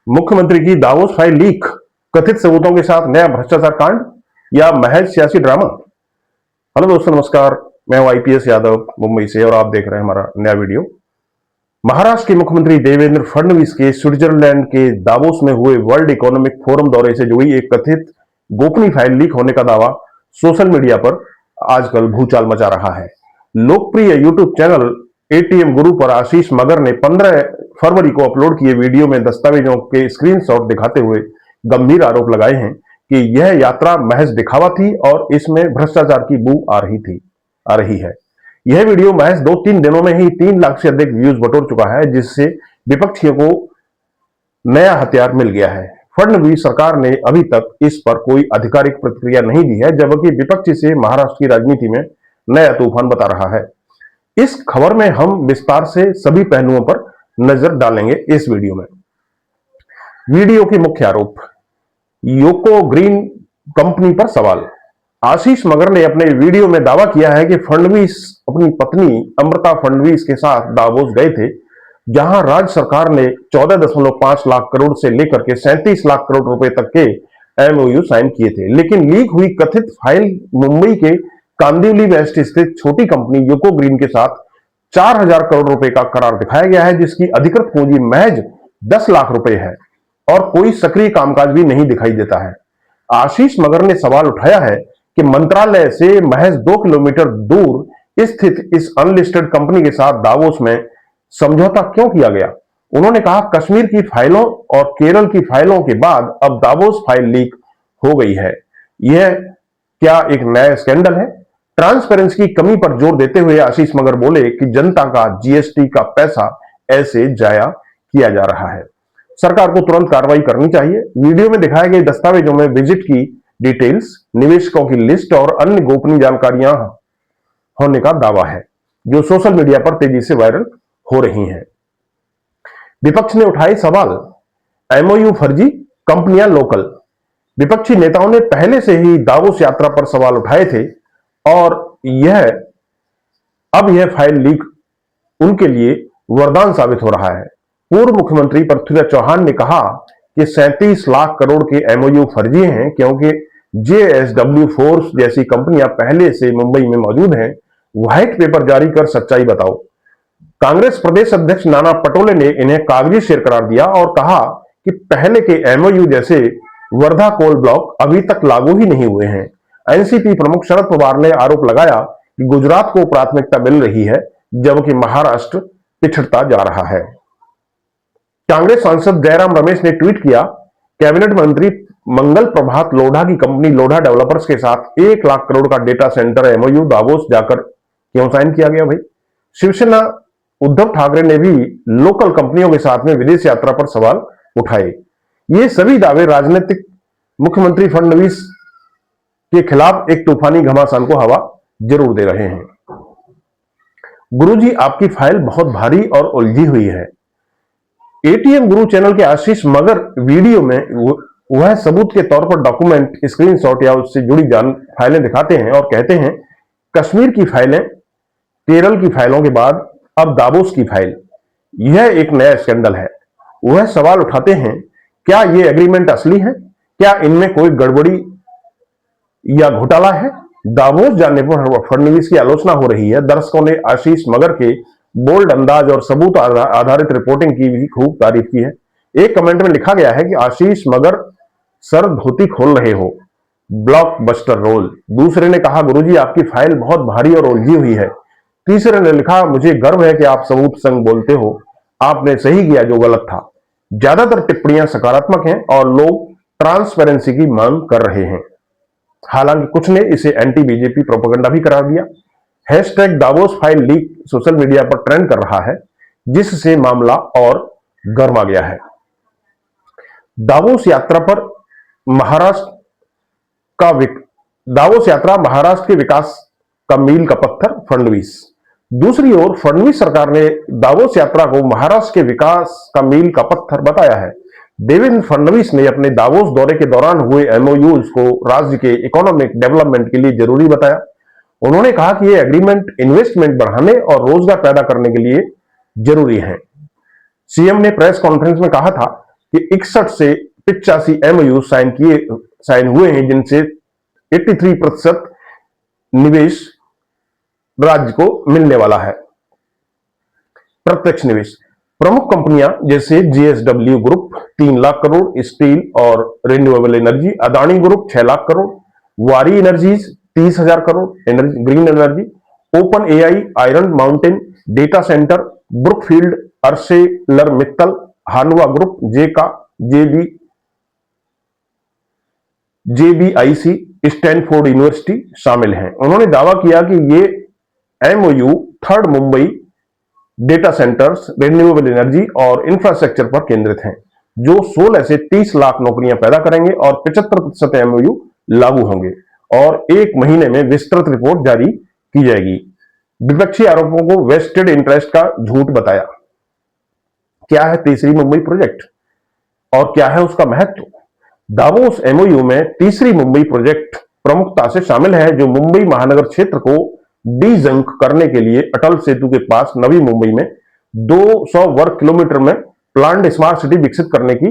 मुख्यमंत्री की Davos file leak, कथित सबूतों के साथ नया भ्रष्टाचार कांड या महज सियासी ड्रामा। हेलो दोस्तों, नमस्कार। मैं हूं आईपीएस यादव मुंबई से और आप देख रहे हैं हमारा नया वीडियो। महाराष्ट्र के मुख्यमंत्री देवेंद्र फडणवीस के स्विट्जरलैंड के दावोस में हुए वर्ल्ड इकोनॉमिक फोरम दौरे से जुड़ी एक कथित गोपनीय फाइल लीक होने का दावा सोशल मीडिया पर आजकल भूचाल मचा रहा है। लोकप्रिय यूट्यूब चैनल एटीएम गुरु पर आशीष मगर ने 15 फरवरी को अपलोड किए वीडियो में दस्तावेजों के स्क्रीनशॉट दिखाते हुए गंभीर आरोप लगाए हैं कि यह यात्रा महज दिखावा थी और इसमें भ्रष्टाचार की बू आ रही है। यह वीडियो महज 2-3 दिनों में ही 3 लाख से अधिक व्यूज बटोर चुका है, जिससे विपक्षियों को नया हथियार मिल गया है। फडणवीस सरकार ने अभी तक इस पर कोई आधिकारिक प्रतिक्रिया नहीं दी है, जबकि विपक्ष इसे महाराष्ट्र की राजनीति में नया तूफान बता रहा है। इस खबर में हम विस्तार से सभी पहलुओं पर नजर डालेंगे इस वीडियो में। वीडियो के मुख्य आरोप, योको ग्रीन कंपनी पर सवाल। आशीष मगर ने अपने वीडियो में दावा किया है कि फडणवीस अपनी पत्नी अमृता फडणवीस के साथ दावोस गए थे, जहां राज्य सरकार ने 14.5 लाख करोड़ से लेकर के 37 लाख करोड़ रुपए तक के एमओयू साइन किए थे। लेकिन लीक हुई कथित फाइल मुंबई के कांदिवली वेस्ट स्थित छोटी कंपनी यूको ग्रीन के साथ 4,000 करोड़ रुपए का करार दिखाया गया है, जिसकी अधिकृत पूंजी महज 10 लाख रुपए है और कोई सक्रिय कामकाज भी नहीं दिखाई देता है। आशीष मगर ने सवाल उठाया है कि मंत्रालय से महज 2 किलोमीटर दूर स्थित इस अनलिस्टेड कंपनी के साथ दावोस में समझौता क्यों किया गया। उन्होंने कहा, कश्मीर की फाइलों और केरल की फाइलों के बाद अब दावोस फाइल लीक हो गई है। यह क्या एक नया स्कैंडल है? ट्रांसपेरेंसी की कमी पर जोर देते हुए आशीष मगर बोले कि जनता का जीएसटी का पैसा ऐसे जाया किया जा रहा है, सरकार को तुरंत कार्रवाई करनी चाहिए। वीडियो में दिखाए गए दस्तावेजों में विजिट की डिटेल्स, निवेशकों की लिस्ट और अन्य गोपनीय जानकारियां होने का दावा है, जो सोशल मीडिया पर तेजी से वायरल हो रही हैं। विपक्ष ने उठाए सवाल, एमओयू फर्जी, कंपनियां लोकल। विपक्षी नेताओं ने पहले से ही दावोस यात्रा पर सवाल उठाए थे और अब यह फाइल लीक उनके लिए वरदान साबित हो रहा है। पूर्व मुख्यमंत्री पृथ्वीराज चौहान ने कहा कि 37 लाख करोड़ के एमओयू फर्जी हैं, क्योंकि जेएसडब्ल्यू फोर्स जैसी कंपनियां पहले से मुंबई में मौजूद हैं। व्हाइट पेपर जारी कर सच्चाई बताओ। कांग्रेस प्रदेश अध्यक्ष नाना पटोले ने इन्हें कागजी शेर करार दिया और कहा कि पहले के एमओयू जैसे वर्धा कोल ब्लॉक अभी तक लागू ही नहीं हुए हैं। एनसीपी प्रमुख शरद पवार ने आरोप लगाया कि गुजरात को प्राथमिकता मिल रही है, जबकि महाराष्ट्र पिछड़ता जा रहा है। कांग्रेस सांसद जयराम रमेश ने ट्वीट किया, कैबिनेट मंत्री मंगल प्रभात लोढ़ा की कंपनी लोढ़ा डेवलपर्स के साथ 1 लाख करोड़ का डेटा सेंटर एमओयू दावोस जाकर क्यों साइन किया गया भाई? शिवसेना उद्धव ठाकरे ने भी लोकल कंपनियों के साथ में विदेश यात्रा पर सवाल उठाए। ये सभी दावे राजनीतिक मुख्यमंत्री फडणवीस के खिलाफ एक तूफानी घमासान को हवा जरूर दे रहे हैं। गुरुजी, आपकी फाइल बहुत भारी और उलझी हुई है। एटीएम गुरु चैनल के आशीष मगर वीडियो में वह सबूत के तौर पर डॉक्यूमेंट, स्क्रीनशॉट या उससे जुड़ी फाइलें दिखाते हैं और कहते हैं, कश्मीर की फाइलें, केरल की फाइलों के बाद अब दावोस की फाइल, यह एक नया स्कैंडल है। वह सवाल उठाते हैं, क्या ये एग्रीमेंट असली है? क्या इनमें कोई गड़बड़ी या घोटाला है? दावोस जाने पर फडणवीस की आलोचना हो रही है। दर्शकों ने आशीष मगर के बोल्ड अंदाज और सबूत आधारित रिपोर्टिंग की भी खूब तारीफ की है। एक कमेंट में लिखा गया है कि आशीष मगर सर धोती खोल रहे हो, ब्लॉकबस्टर रोल। दूसरे ने कहा, गुरुजी आपकी फाइल बहुत भारी और उलझी हुई है। तीसरे ने लिखा, मुझे गर्व है कि आप सबूत संग बोलते हो, आपने सही किया जो गलत था। ज्यादातर टिप्पणियां सकारात्मक हैं और लोग ट्रांसपेरेंसी की मांग कर रहे हैं। हालांकि कुछ ने इसे एंटी बीजेपी प्रोपेगेंडा भी करार दिया। Hashtag Davos file leak social media पर ट्रेंड कर रहा है, जिससे मामला और गर्मा गया है। दावोस यात्रा महाराष्ट्र के विकास का मील का पत्थर फडणवीस। दूसरी ओर फडणवीस सरकार ने दावोस यात्रा को महाराष्ट्र के विकास का मील का पत्थर बताया है। देवेंद्र फडणवीस ने अपने दावोस दौरे के दौरान हुए एमओयूज को राज्य के इकोनॉमिक डेवलपमेंट के लिए जरूरी बताया। उन्होंने कहा कि ये एग्रीमेंट इन्वेस्टमेंट बढ़ाने और रोजगार पैदा करने के लिए जरूरी है। सीएम ने प्रेस कॉन्फ्रेंस में कहा था कि 61 से 85 MOU साइन हुए हैं, जिनसे 83% निवेश राज्य को मिलने वाला है। प्रत्यक्ष निवेश, प्रमुख कंपनियां जैसे JSW group 3 lakh crore, steel और renewable energy, Adani group 6 lakh crore, Waaree energies 30,000 crore, green energy, open AI, Iron Mountain data centre, Brookfield, ArcelorMittal, Hanwha group, JBIC, Stanford University शामिल हैं। उन्होंने दावा किया कि ये MOU third Mumbai data centres, renewable energy और इंफ्रास्ट्रक्चर पर केंद्रित हैं, जो 16 से 30 लाख नौकरियां पैदा करेंगे और 75% MOU लागू होंगे और 1 महीने में विस्तृत रिपोर्ट जारी की जाएगी। विपक्षी आरोपों को वेस्टेड इंटरेस्ट का झूठ बताया। क्या है तीसरी मुंबई प्रोजेक्ट और क्या है उसका महत्व? दावोस MOU में तीसरी मुंबई प्रोजेक्ट प्रमुखता से शामिल है, जो मुंबई महानगर क्षेत्र को डीजंक करने के लिए अटल सेतु के पास नवी मुंबई में 200 वर्ग किलोमीटर में प्लान्ड स्मार्ट सिटी विकसित करने की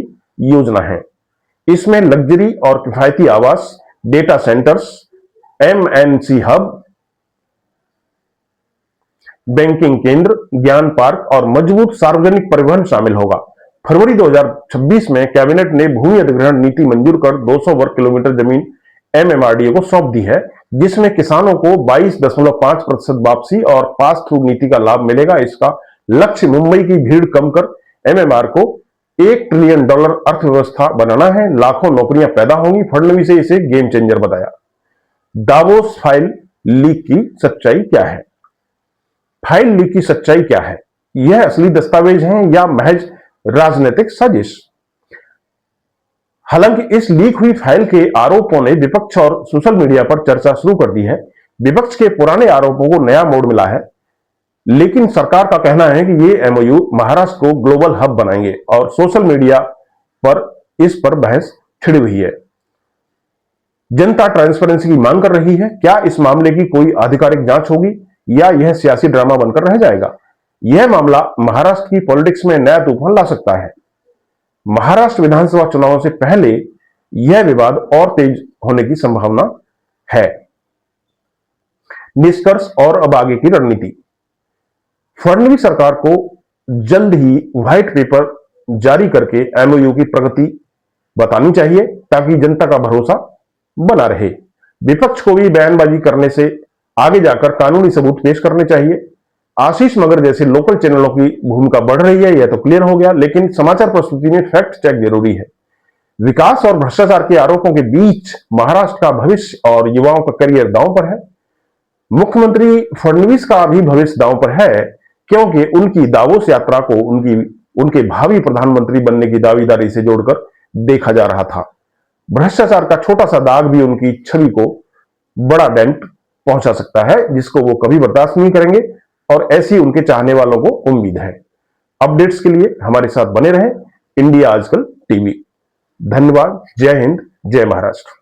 योजना है। इसमें लग्जरी और किफायती आवास, data centres, MNC hub, banking केंद्र, ज्ञान पार्क और मजबूत सार्वजनिक परिवहन शामिल होगा। फरवरी 2026 में कैबिनेट ने भूमि अधिग्रहण नीति मंजूर कर 200 वर्ग किलोमीटर जमीन MMRDA को सौंप दी है, जिसमें किसानों को 22.5% वापसी और पास थ्रू नीति का लाभ मिलेगा। इसका लक्ष्य मुंबई की भीड़ कम कर MMR को $1 ट्रिलियन अर्थव्यवस्था बनाना है। लाखों नौकरियां पैदा होंगी। फडणवीस ने इसे गेम चेंजर बताया। दावोस फाइल लीक की सच्चाई क्या है? फाइल लीक की सच्चाई क्या है? यह असली दस्तावेज हैं या महज राजनीतिक साजिश? हालांकि इस लीक हुई फाइल के आरोपों ने विपक्ष और सोशल मीडिया पर चर्चा शुरू कर दी है। विपक्ष के पुराने आरोपों को नया मोड़ मिला है, लेकिन सरकार का कहना है कि ये MOU महाराष्ट्र को ग्लोबल हब बनाएंगे और सोशल मीडिया पर इस पर बहस छिड़ी हुई है। जनता ट्रांसपेरेंसी की मांग कर रही है। क्या इस मामले की कोई आधिकारिक जांच होगी या यह सियासी ड्रामा बनकर रह जाएगा? यह मामला महाराष्ट्र की पॉलिटिक्स में नया तूफान ला सकता है। महाराष्ट्र विधानसभा चुनावों से पहले यह विवाद और तेज होने की संभावना है। निष्कर्ष और अब आगे की रणनीति। फडणवीस सरकार को जल्द ही व्हाइट पेपर जारी करके MOU की प्रगति बतानी चाहिए, ताकि जनता का भरोसा बना रहे। विपक्ष को भी बयानबाजी करने से आगे जाकर कानूनी सबूत पेश करने चाहिए। आशीष मगर जैसे लोकल चैनलों की भूमिका बढ़ रही है, यह तो क्लियर हो गया, लेकिन समाचार प्रस्तुति में फैक्ट चेक जरूरी है। विकास और भ्रष्टाचार के आरोपों के बीच महाराष्ट्र का भविष्य और युवाओं का करियर दांव पर है। मुख्यमंत्री फडणवीस का भी भविष्य दांव पर है, क्योंकि उनकी दावोस यात्रा को उनके भावी प्रधानमंत्री बनने की दावेदारी से जोड़कर देखा जा रहा था। भ्रष्टाचार का छोटा सा दाग भी उनकी छवि को बड़ा डेंट पहुंचा सकता है, जिसको वो कभी बर्दाश्त नहीं करेंगे और ऐसी उनके चाहने वालों को उम्मीद है। अपडेट्स के लिए हमारे साथ बने रहें। इंडिया आजकल टीवी। धन्यवाद। जय हिंद, जय महाराष्ट्र।